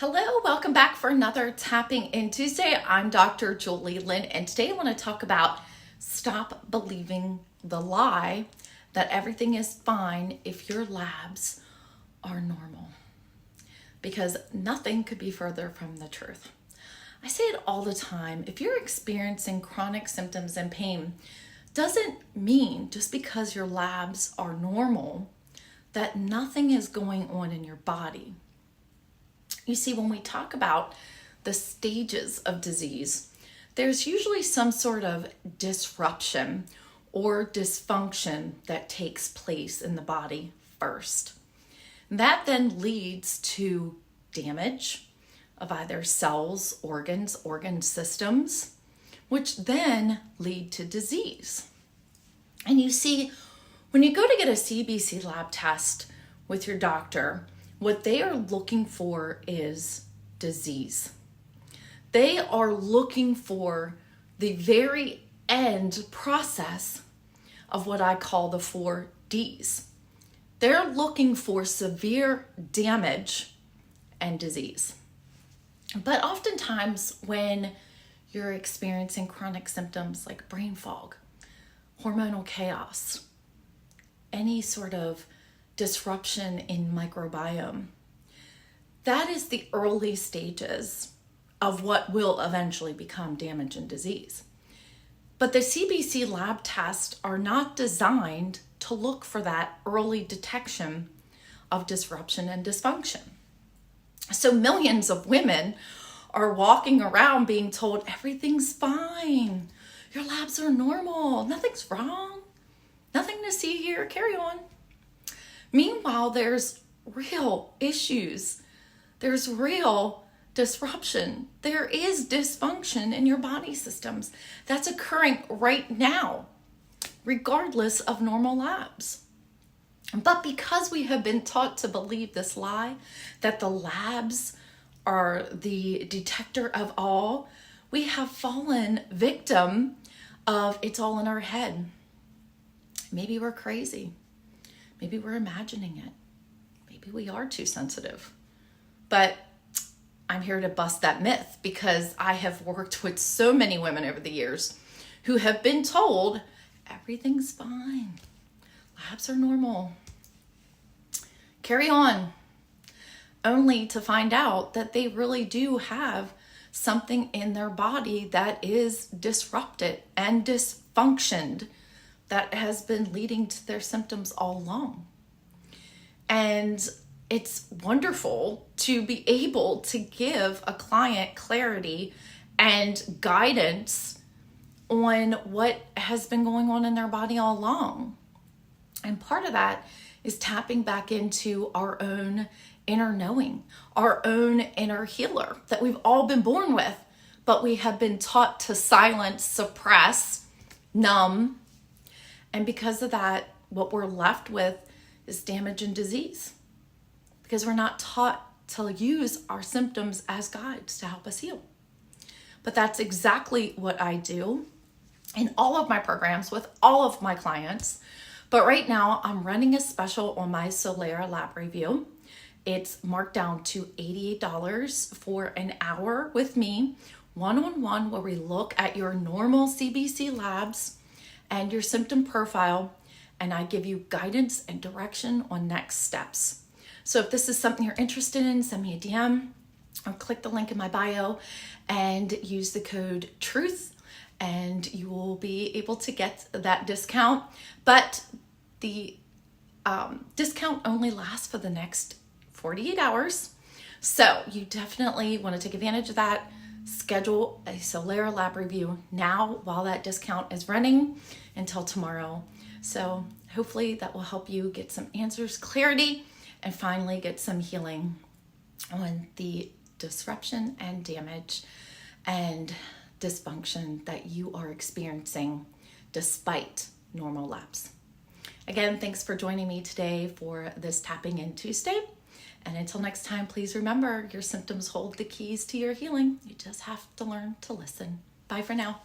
Hello, welcome back for another Tapping In Tuesday. I'm Dr. Julie Lynn, and today I want to talk about stop believing the lie that everything is fine if your labs are normal, because nothing could be further from the truth. I say it all the time. If you're experiencing chronic symptoms and pain, doesn't mean just because your labs are normal that nothing is going on in your body. You see, when we talk about the stages of disease, there's usually some sort of disruption or dysfunction that takes place in the body first. That then leads to damage of either cells, organs, organ systems, which then lead to disease. And you see, when you go to get a CBC lab test with your doctor, what they are looking for is disease. They are looking for the very end process of what I call the 4 Ds. They're looking for severe damage and disease. But oftentimes when you're experiencing chronic symptoms like brain fog, hormonal chaos, any sort of disruption in microbiome, that is the early stages of what will eventually become damage and disease. But the CBC lab tests are not designed to look for that early detection of disruption and dysfunction. So millions of women are walking around being told everything's fine, your labs are normal, nothing's wrong, nothing to see here, carry on. Meanwhile, there's real issues. There's real disruption. There is dysfunction in your body systems that's occurring right now, regardless of normal labs. But because we have been taught to believe this lie, that the labs are the detector of all, we have fallen victim of it's all in our head. Maybe we're crazy. Maybe we're imagining it. Maybe we are too sensitive. But I'm here to bust that myth because I have worked with so many women over the years who have been told everything's fine. Labs are normal. Carry on. Only to find out that they really do have something in their body that is disrupted and dysfunctioned, that has been leading to their symptoms all along. And it's wonderful to be able to give a client clarity and guidance on what has been going on in their body all along. And part of that is tapping back into our own inner knowing, our own inner healer that we've all been born with, but we have been taught to silence, suppress, numb. And because of that, what we're left with is damage and disease, because we're not taught to use our symptoms as guides to help us heal. But that's exactly what I do in all of my programs with all of my clients. But right now I'm running a special on my Solera lab review. It's marked down to $88 for an hour with me, one-on-one, where we look at your normal CBC labs and your symptom profile, and I give you guidance and direction on next steps. So if this is something you're interested in, send me a DM or click the link in my bio and use the code TRUTH, and you will be able to get that discount. But the discount only lasts for the next 48 hours. So you definitely want to take advantage of that. Schedule a Solera lab review now while that discount is running until tomorrow. So hopefully that will help you get some answers, clarity, and finally get some healing on the disruption and damage and dysfunction that you are experiencing despite normal labs. Again, thanks for joining me today for this Tapping In Tuesday. And until next time, please remember your symptoms hold the keys to your healing. You just have to learn to listen. Bye for now.